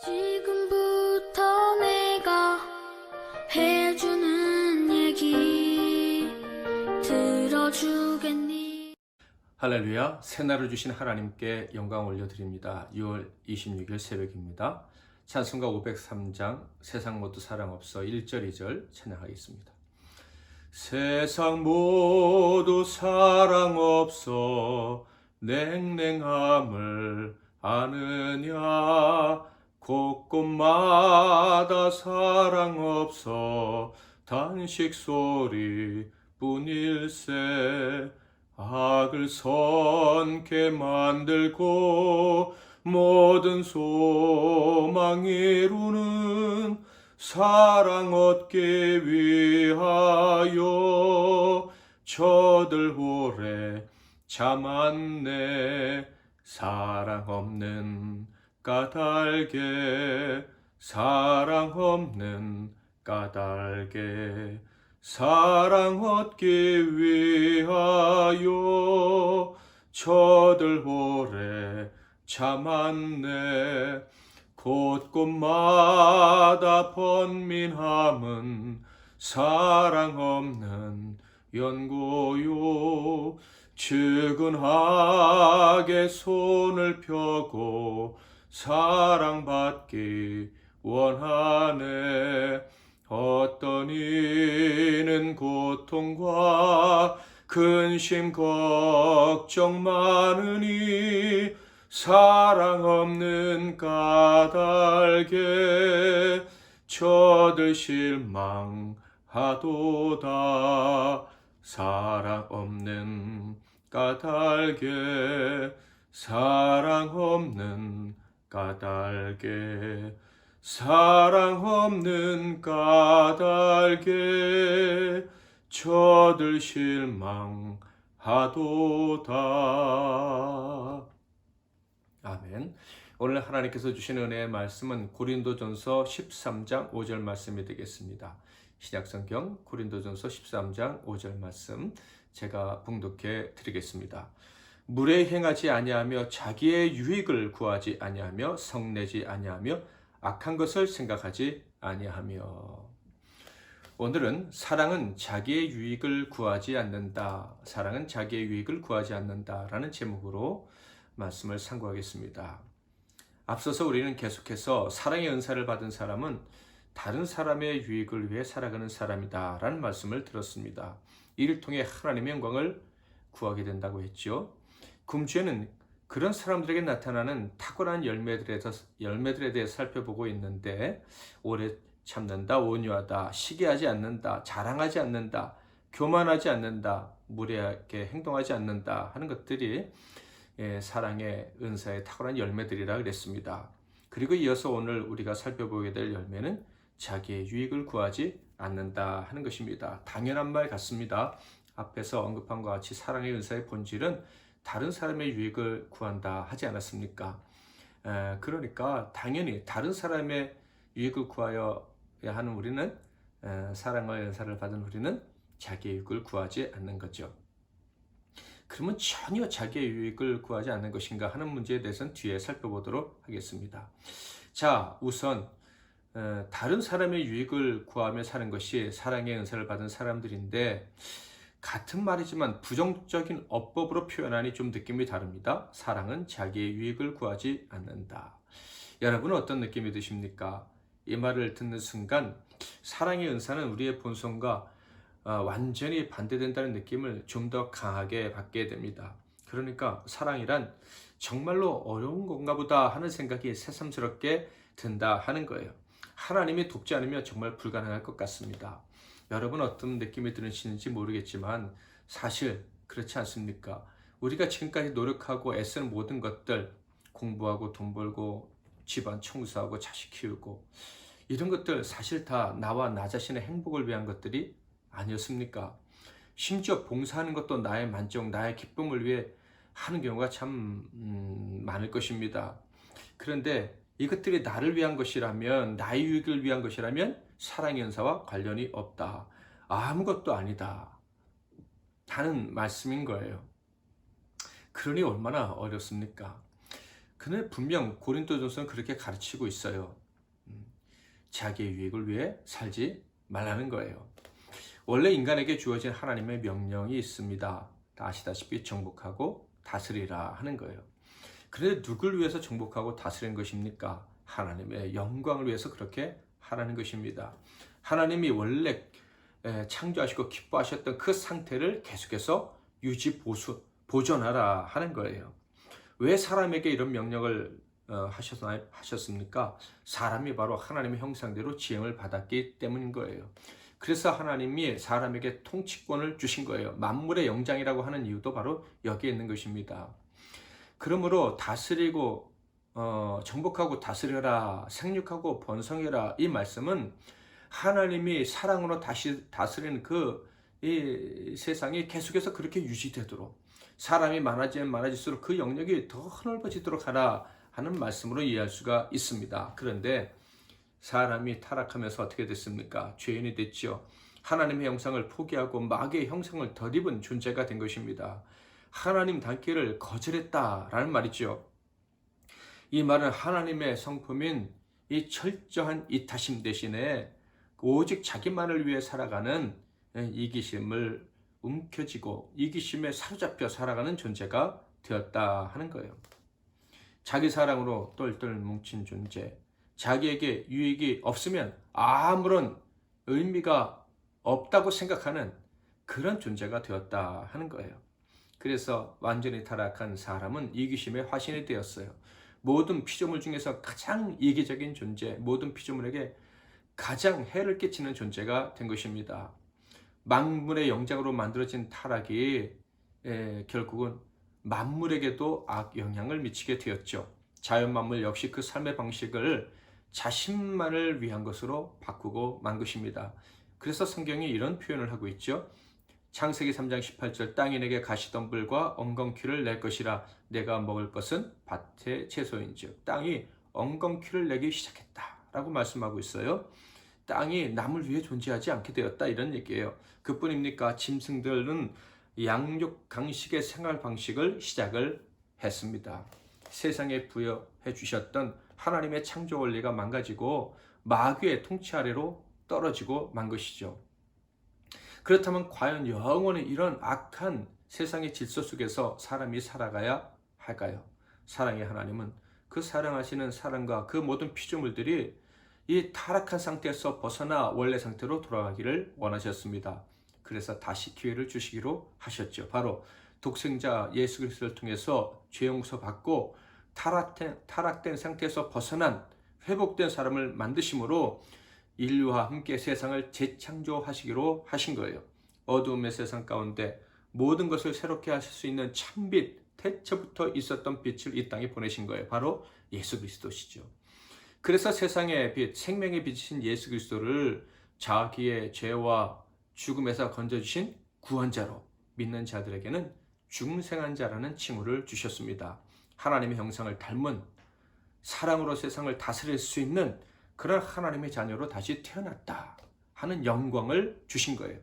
지금부터 내가 해주는 얘기 들어주겠니? 할렐루야, 새날을 주신 하나님께 영광 올려드립니다. 6월 26일 새벽입니다. 찬송가 503장 세상 모두 사랑 없어 1절 2절 찬양하겠습니다. 세상 모두 사랑 없어 냉랭함을 아느냐, 곳곳마다 사랑 없어 단식 소리 뿐일세. 악을 선케 만들고 모든 소망 이루는 사랑 얻기 위하여 저들 오래 참았네. 사랑 없는 까닭에, 사랑 없는 까닭에 사랑 얻기 위하여 저들 오래 참았네. 곳곳마다 번민함은 사랑 없는 연고요. 측은하게 손을 펴고 사랑받기 원하네. 어떤 이는 고통과 근심 걱정 많으니 사랑 없는 까닭에 저들 실망하도다. 사랑 없는 까닭에, 사랑 없는 까닭에, 사랑 없는 까닭에 저들 실망하도다. 아멘. 오늘 하나님께서 주신 은혜의 말씀은 고린도전서 13장 5절 말씀이 되겠습니다. 신약성경 고린도전서 13장 5절 말씀 제가 봉독해 드리겠습니다. 물에 행하지 아니하며 자기의 유익을 구하지 아니하며 성내지 아니하며 악한 것을 생각하지 아니하며. 오늘은 사랑은 자기의 유익을 구하지 않는다, 사랑은 자기의 유익을 구하지 않는다 라는 제목으로 말씀을 상고하겠습니다. 앞서서 우리는 계속해서 사랑의 은사를 받은 사람은 다른 사람의 유익을 위해 살아가는 사람이다 라는 말씀을 들었습니다. 이를 통해 하나님의 영광을 구하게 된다고 했죠. 금주에는 그런 사람들에게 나타나는 탁월한 열매들에 대해 살펴보고 있는데, 오래 참는다, 온유하다, 시기하지 않는다, 자랑하지 않는다, 교만하지 않는다, 무례하게 행동하지 않는다 하는 것들이 사랑의 은사의 탁월한 열매들이라 그랬습니다. 그리고 이어서 오늘 우리가 살펴보게 될 열매는 자기의 유익을 구하지 않는다 하는 것입니다. 당연한 말 같습니다. 앞에서 언급한 것 같이 사랑의 은사의 본질은 다른 사람의 유익을 구한다 하지 않았습니까? 그러니까 당연히 다른 사람의 유익을 구하여야 하는 우리는, 사랑의 은사를 받은 우리는 자기의 유익을 구하지 않는 거죠. 그러면 전혀 자기의 유익을 구하지 않는 것인가 하는 문제에 대해서는 뒤에 살펴보도록 하겠습니다. 자, 우선 다른 사람의 유익을 구하며 사는 것이 사랑의 은사를 받은 사람들인데, 같은 말이지만 부정적인 어법으로 표현하니 좀 느낌이 다릅니다. 사랑은 자기의 유익을 구하지 않는다. 여러분은 어떤 느낌이 드십니까? 이 말을 듣는 순간 사랑의 은사는 우리의 본성과 완전히 반대된다는 느낌을 좀 더 강하게 받게 됩니다. 그러니까 사랑이란 정말로 어려운 건가 보다 하는 생각이 새삼스럽게 든다 하는 거예요. 하나님이 돕지 않으면 정말 불가능할 것 같습니다. 여러분 어떤 느낌이 드시는지 모르겠지만 사실 그렇지 않습니까? 우리가 지금까지 노력하고 애쓰는 모든 것들, 공부하고 돈 벌고 집안 청소하고 자식 키우고, 이런 것들 사실 다 나와 나 자신의 행복을 위한 것들이 아니었습니까? 심지어 봉사하는 것도 나의 만족, 나의 기쁨을 위해 하는 경우가 참 많을 것입니다. 그런데 이것들이 나를 위한 것이라면, 나의 유익을 위한 것이라면 사랑의 은사와 관련이 없다, 아무것도 아니다 하는 말씀인 거예요. 그러니 얼마나 어렵습니까? 그는 분명 고린도전서는 그렇게 가르치고 있어요. 자기의 유익을 위해 살지 말라는 거예요. 원래 인간에게 주어진 하나님의 명령이 있습니다. 아시다시피 정복하고 다스리라 하는 거예요. 그런데 누굴 위해서 정복하고 다스리는 것입니까? 하나님의 영광을 위해서 그렇게 하라는 것입니다. 하나님이 원래 창조하시고 기뻐하셨던 그 상태를 계속해서 보존하라 하는 거예요. 왜 사람에게 이런 명령을 하셨습니까? 사람이 바로 하나님의 형상대로 지음을 받았기 때문인 거예요. 그래서 하나님이 사람에게 통치권을 주신 거예요. 만물의 영장이라고 하는 이유도 바로 여기에 있는 것입니다. 그러므로 다스리고 정복하고 다스려라, 생육하고 번성해라, 이 말씀은 하나님이 사랑으로 다시 다스리는 이 세상이 계속해서 그렇게 유지되도록, 사람이 많아지면 많아질수록 그 영역이 더 넓어지도록 하라 하는 말씀으로 이해할 수가 있습니다. 그런데 사람이 타락하면서 어떻게 됐습니까? 죄인이 됐죠. 하나님의 형상을 포기하고 마귀의 형상을 덧입은 존재가 된 것입니다. 하나님 닮기를 거절했다라는 말이죠. 이 말은 하나님의 성품인 이 철저한 이타심 대신에 오직 자기만을 위해 살아가는 이기심을 움켜쥐고 이기심에 사로잡혀 살아가는 존재가 되었다 하는 거예요. 자기 사랑으로 똘똘 뭉친 존재, 자기에게 유익이 없으면 아무런 의미가 없다고 생각하는 그런 존재가 되었다 하는 거예요. 그래서 완전히 타락한 사람은 이기심의 화신이 되었어요. 모든 피조물 중에서 가장 이기적인 존재, 모든 피조물에게 가장 해를 끼치는 존재가 된 것입니다. 만물의 영장으로 만들어진 타락이 결국은 만물에게도 악영향을 미치게 되었죠. 자연 만물 역시 그 삶의 방식을 자신만을 위한 것으로 바꾸고 만 것입니다. 그래서 성경이 이런 표현을 하고 있죠. 창세기 3장 18절, 땅이 내게 가시덤불과 엉겅퀴를 낼 것이라. 내가 먹을 것은 밭의 채소인즉. 땅이 엉겅퀴를 내기 시작했다라고 말씀하고 있어요. 땅이 남을 위해 존재하지 않게 되었다, 이런 얘기예요. 그뿐입니까? 짐승들은 양육 강식의 생활 방식을 시작을 했습니다. 세상에 부여해 주셨던 하나님의 창조 원리가 망가지고 마귀의 통치 아래로 떨어지고 만 것이죠. 그렇다면 과연 영원히 이런 악한 세상의 질서 속에서 사람이 살아가야 할까요? 사랑의 하나님은 그 사랑하시는 사람과 그 모든 피조물들이 이 타락한 상태에서 벗어나 원래 상태로 돌아가기를 원하셨습니다. 그래서 다시 기회를 주시기로 하셨죠. 바로 독생자 예수 그리스도를 통해서 죄 용서 받고 타락된 상태에서 벗어난 회복된 사람을 만드심으로 인류와 함께 세상을 재창조하시기로 하신 거예요. 어두움의 세상 가운데 모든 것을 새롭게 하실 수 있는 참빛, 태초부터 있었던 빛을 이 땅에 보내신 거예요. 바로 예수 그리스도시죠. 그래서 세상의 빛, 생명의 빛이신 예수 그리스도를 자기의 죄와 죽음에서 건져주신 구원자로 믿는 자들에게는 중생한 자라는 칭호를 주셨습니다. 하나님의 형상을 닮은 사랑으로 세상을 다스릴 수 있는 그런 하나님의 자녀로 다시 태어났다 하는 영광을 주신 거예요.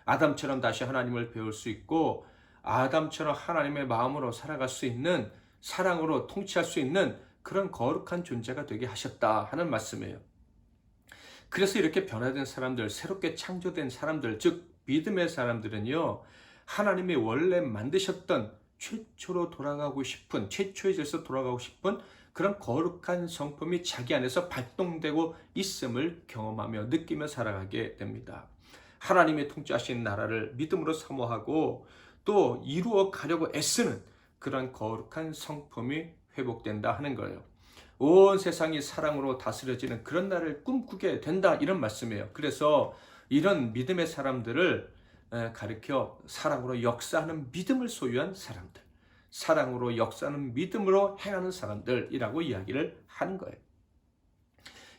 아담처럼 다시 하나님을 배울 수 있고 아담처럼 하나님의 마음으로 살아갈 수 있는, 사랑으로 통치할 수 있는 그런 거룩한 존재가 되게 하셨다 하는 말씀이에요. 그래서 이렇게 변화된 사람들, 새롭게 창조된 사람들, 즉 믿음의 사람들은요, 하나님이 원래 만드셨던 최초의 질서 돌아가고 싶은 그런 거룩한 성품이 자기 안에서 발동되고 있음을 경험하며 느끼며 살아가게 됩니다. 하나님이 통치하신 나라를 믿음으로 사모하고 또 이루어 가려고 애쓰는 그런 거룩한 성품이 회복된다 하는 거예요. 온 세상이 사랑으로 다스려지는 그런 날을 꿈꾸게 된다, 이런 말씀이에요. 그래서 이런 믿음의 사람들을 가리켜 사랑으로 역사하는 믿음을 소유한 사람들, 사랑으로 역사하는 믿음으로 행하는 사람들이라고 이야기를 하는 거예요.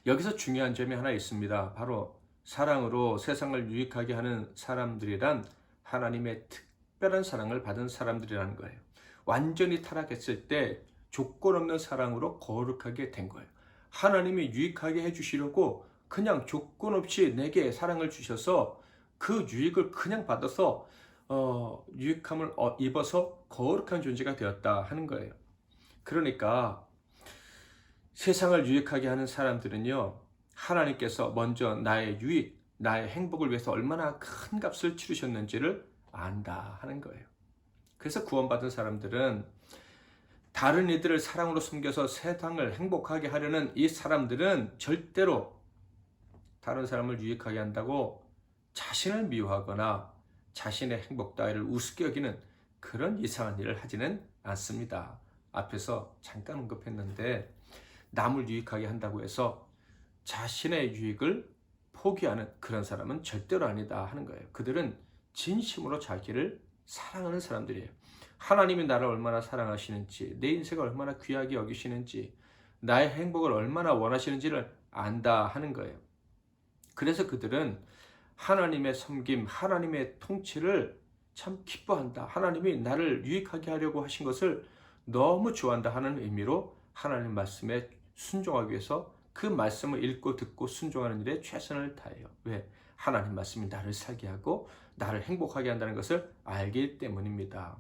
여기서 중요한 점이 하나 있습니다. 바로 사랑으로 세상을 유익하게 하는 사람들이란 하나님의 특별한 사랑을 받은 사람들이라는 거예요. 완전히 타락했을 때 조건 없는 사랑으로 거룩하게 된 거예요. 하나님이 유익하게 해주시려고 그냥 조건 없이 내게 사랑을 주셔서 그 유익을 그냥 받아서 유익함을 입어서 거룩한 존재가 되었다 하는 거예요. 그러니까 세상을 유익하게 하는 사람들은요, 하나님께서 먼저 나의 유익, 나의 행복을 위해서 얼마나 큰 값을 치르셨는지를 안다 하는 거예요. 그래서 구원받은 사람들은 다른 이들을 사랑으로 숨겨서 세상을 행복하게 하려는 이 사람들은 절대로 다른 사람을 유익하게 한다고 자신을 미워하거나 자신의 행복 따위를 우습게 여기는 그런 이상한 일을 하지는 않습니다. 앞에서 잠깐 언급했는데 남을 유익하게 한다고 해서 자신의 유익을 포기하는 그런 사람은 절대로 아니다 하는 거예요. 그들은 진심으로 자기를 사랑하는 사람들이에요. 하나님이 나를 얼마나 사랑하시는지, 내 인생을 얼마나 귀하게 여기시는지, 나의 행복을 얼마나 원하시는지를 안다 하는 거예요. 그래서 그들은 하나님의 섬김, 하나님의 통치를 참 기뻐한다. 하나님이 나를 유익하게 하려고 하신 것을 너무 좋아한다 하는 의미로 하나님 말씀에 순종하기 위해서 그 말씀을 읽고 듣고 순종하는 일에 최선을 다해요. 왜? 하나님 말씀이 나를 살게 하고 나를 행복하게 한다는 것을 알기 때문입니다.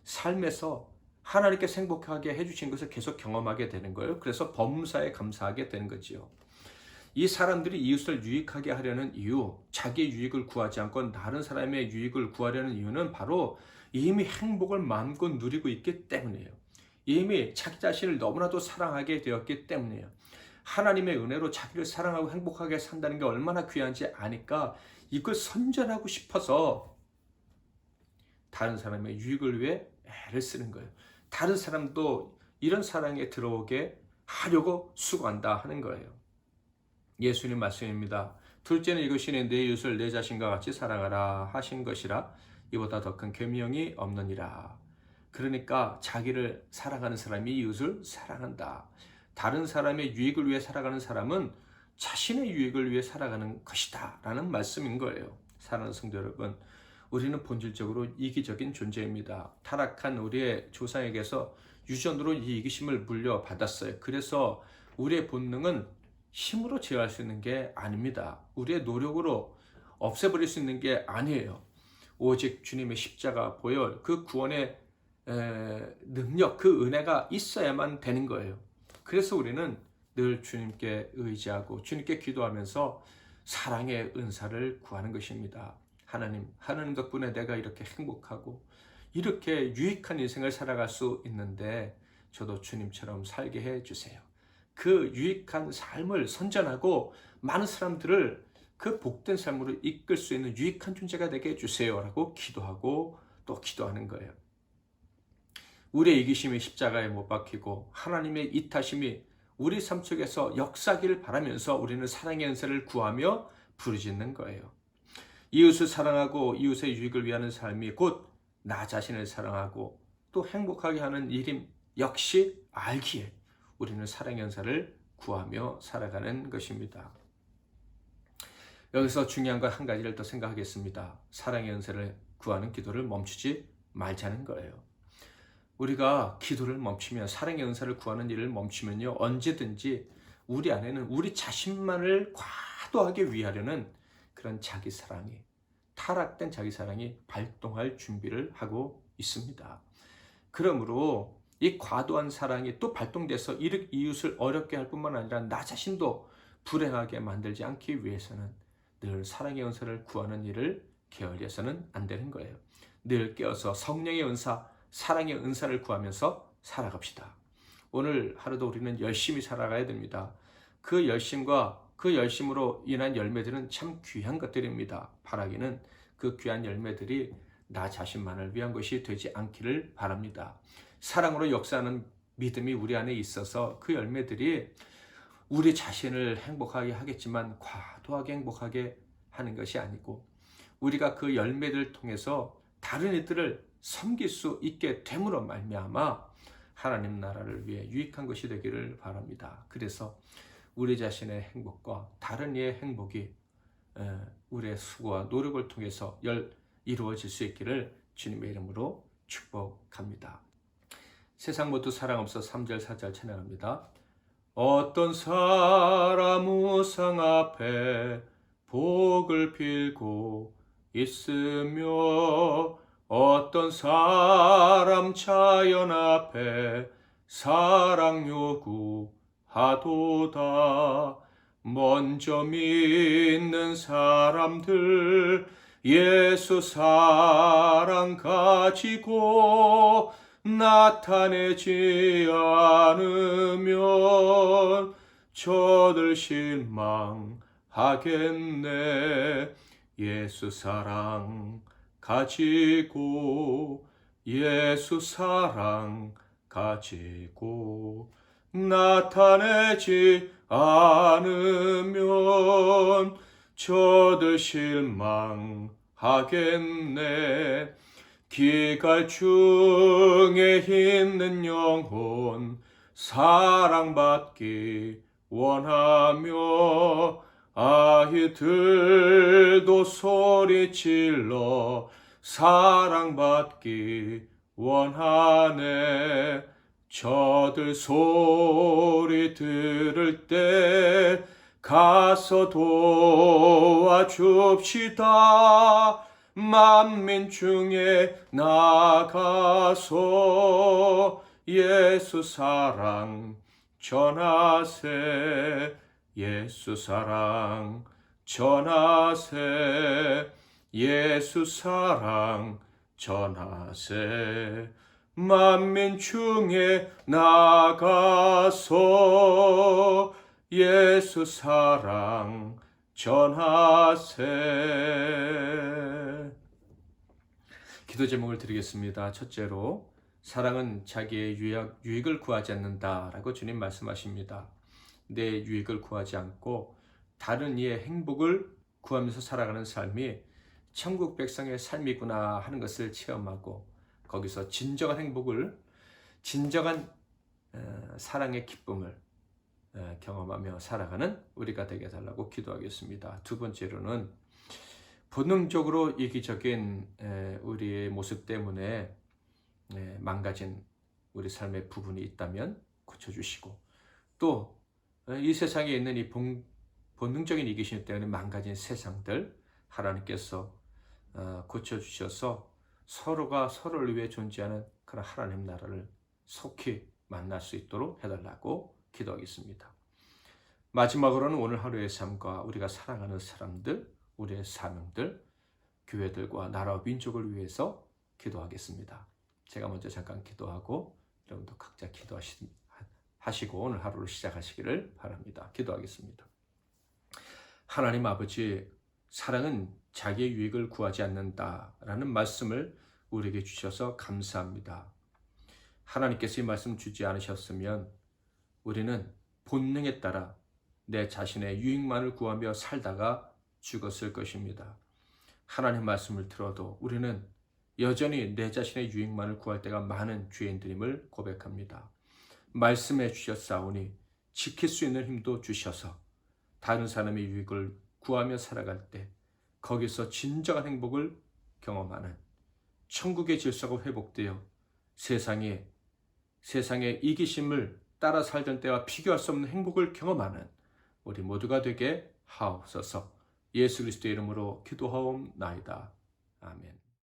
삶에서 하나님께서 행복하게 해주신 것을 계속 경험하게 되는 거예요. 그래서 범사에 감사하게 되는 거지요. 이 사람들이 이웃을 유익하게 하려는 이유, 자기의 유익을 구하지 않고 다른 사람의 유익을 구하려는 이유는 바로 이미 행복을 마음껏 누리고 있기 때문이에요. 이미 자기 자신을 너무나도 사랑하게 되었기 때문이에요. 하나님의 은혜로 자기를 사랑하고 행복하게 산다는 게 얼마나 귀한지 아니까 이걸 선전하고 싶어서 다른 사람의 유익을 위해 애를 쓰는 거예요. 다른 사람도 이런 사랑에 들어오게 하려고 수고한다 하는 거예요. 예수님 말씀입니다. 둘째는 이것이니 내 이웃을 내 자신과 같이 사랑하라 하신 것이라 이보다 더 큰 계명이 없느니라. 그러니까 자기를 사랑하는 사람이 이웃을 사랑한다. 다른 사람의 유익을 위해 살아가는 사람은 자신의 유익을 위해 살아가는 것이다 라는 말씀인 거예요. 사랑하는 성도 여러분, 우리는 본질적으로 이기적인 존재입니다. 타락한 우리의 조상에게서 유전으로 이 이기심을 물려받았어요. 그래서 우리의 본능은 힘으로 제어할 수 있는 게 아닙니다. 우리의 노력으로 없애버릴 수 있는 게 아니에요. 오직 주님의 십자가 보혈, 그 구원의 능력, 그 은혜가 있어야만 되는 거예요. 그래서 우리는 늘 주님께 의지하고 주님께 기도하면서 사랑의 은사를 구하는 것입니다. 하나님 덕분에 내가 이렇게 행복하고 이렇게 유익한 인생을 살아갈 수 있는데 저도 주님처럼 살게 해주세요. 그 유익한 삶을 선전하고 많은 사람들을 그 복된 삶으로 이끌 수 있는 유익한 존재가 되게 해주세요 라고 기도하고 또 기도하는 거예요. 우리의 이기심이 십자가에 못 박히고 하나님의 이타심이 우리 삶 속에서 역사하기를 바라면서 우리는 사랑의 은사를 구하며 부르짖는 거예요. 이웃을 사랑하고 이웃의 유익을 위하는 삶이 곧 나 자신을 사랑하고 또 행복하게 하는 일임 역시 알기에 우리는 사랑의 은사를 구하며 살아가는 것입니다. 여기서 중요한 것 한 가지를 더 생각하겠습니다. 사랑의 은사를 구하는 기도를 멈추지 말자는 거예요. 우리가 기도를 멈추면, 사랑의 은사를 구하는 일을 멈추면요, 언제든지 우리 안에는 우리 자신만을 과도하게 위하려는 그런 자기 사랑이, 타락된 자기 사랑이 발동할 준비를 하고 있습니다. 그러므로 이 과도한 사랑이 또 발동돼서 이웃을 어렵게 할 뿐만 아니라 나 자신도 불행하게 만들지 않기 위해서는 늘 사랑의 은사를 구하는 일을 게을리해서는 안 되는 거예요. 늘 깨어서 성령의 은사, 사랑의 은사를 구하면서 살아갑시다. 오늘 하루도 우리는 열심히 살아가야 됩니다. 그 열심과 그 열심으로 인한 열매들은 참 귀한 것들입니다. 바라기는 그 귀한 열매들이 나 자신만을 위한 것이 되지 않기를 바랍니다. 사랑으로 역사하는 믿음이 우리 안에 있어서 그 열매들이 우리 자신을 행복하게 하겠지만 과도하게 행복하게 하는 것이 아니고 우리가 그 열매들을 통해서 다른 이들을 섬길 수 있게 됨으로 말미암아 하나님 나라를 위해 유익한 것이 되기를 바랍니다. 그래서 우리 자신의 행복과 다른 이의 행복이 우리의 수고와 노력을 통해서 이루어질 수 있기를 주님의 이름으로 축복합니다. 세상 모두 사랑 없어 3절 4절 찬양합니다. 어떤 사람 우상 앞에 복을 빌고 있으며 어떤 사람 자연 앞에 사랑 요구하느냐. 하도다. 먼저 믿는 사람들 예수 사랑 가지고 나타내지 않으면 저들 실망하겠네. 예수 사랑 가지고 예수 사랑 가지고 나타내지 않으면 저들 실망하겠네. 기갈 중에 있는 영혼 사랑받기 원하며 아이들도 소리질러 사랑받기 원하네. 저들 소리 들을 때 가서 도와줍시다. 만민 중에 나가서 예수 사랑 전하세. 예수 사랑 전하세. 예수 사랑 전하세. 만민 중에 나가서 예수 사랑 전하세. 기도 제목을 드리겠습니다. 첫째로, 사랑은 자기의 유익을 구하지 않는다라고 주님 말씀하십니다. 내 유익을 구하지 않고 다른 이의 행복을 구하면서 살아가는 삶이 천국 백성의 삶이구나 하는 것을 체험하고, 거기서 진정한 행복을, 진정한 사랑의 기쁨을 경험하며 살아가는 우리가 되게 해달라고 기도하겠습니다. 두 번째로는, 본능적으로 이기적인 우리의 모습 때문에 망가진 우리 삶의 부분이 있다면 고쳐주시고, 또 이 세상에 있는 이 본능적인 이기심 때문에 망가진 세상들 하나님께서 고쳐주셔서 서로가 서로를 위해 존재하는 그런 하나님 나라를 속히 만날 수 있도록 해달라고 기도하겠습니다. 마지막으로는 오늘 하루의 삶과 우리가 사랑하는 사람들, 우리의 사명들, 교회들과 나라와 민족을 위해서 기도하겠습니다. 제가 먼저 잠깐 기도하고 여러분도 각자 기도하시고 오늘 하루를 시작하시기를 바랍니다. 기도하겠습니다. 하나님 아버지, 사랑은 자기의 유익을 구하지 않는다라는 말씀을 우리에게 주셔서 감사합니다. 하나님께서 이 말씀 주지 않으셨으면 우리는 본능에 따라 내 자신의 유익만을 구하며 살다가 죽었을 것입니다. 하나님 말씀을 들어도 우리는 여전히 내 자신의 유익만을 구할 때가 많은 죄인들임을 고백합니다. 말씀해 주셨사오니 지킬 수 있는 힘도 주셔서 다른 사람의 유익을 구하며 살아갈 때 거기서 진정한 행복을 경험하는 천국의 질서가 회복되어 세상의 이기심을 따라 살던 때와 비교할 수 없는 행복을 경험하는 우리 모두가 되게 하옵소서. 예수 그리스도의 이름으로 기도하옵나이다. 아멘.